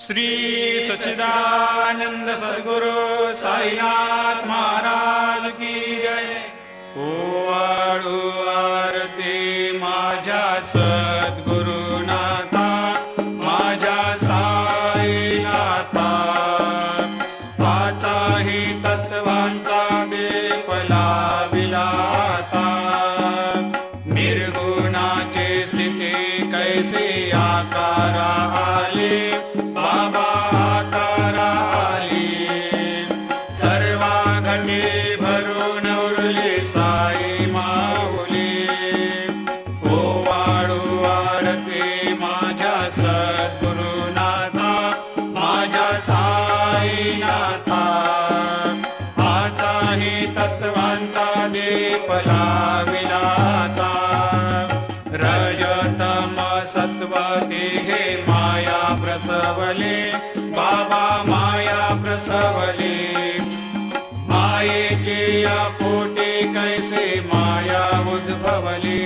श्री सच्चिदानंद सद्गुरु साईनाथ महाराज की जय। ओवाळू आरती माझ्या सद्गुरुनाथा, माझ्या साईनाथा, पाचाही तत्वांचा दीप लाविला आता। निर्गुणाची स्थिती कैसे आकारा आले, बाबा आकारा आली। सर्वा घटे भरून उरली साई माऊली। ओवाळू आरती माझ्या सद्गुरुनाथा, माझ्या साईनाथा, आताही तत्वांचा दीप लाविला आता। रजतम सत्व तिघे माया प्रसवले, बाबा माया प्रसवले। मायेची या पोटी कैसे माया उद्भवली।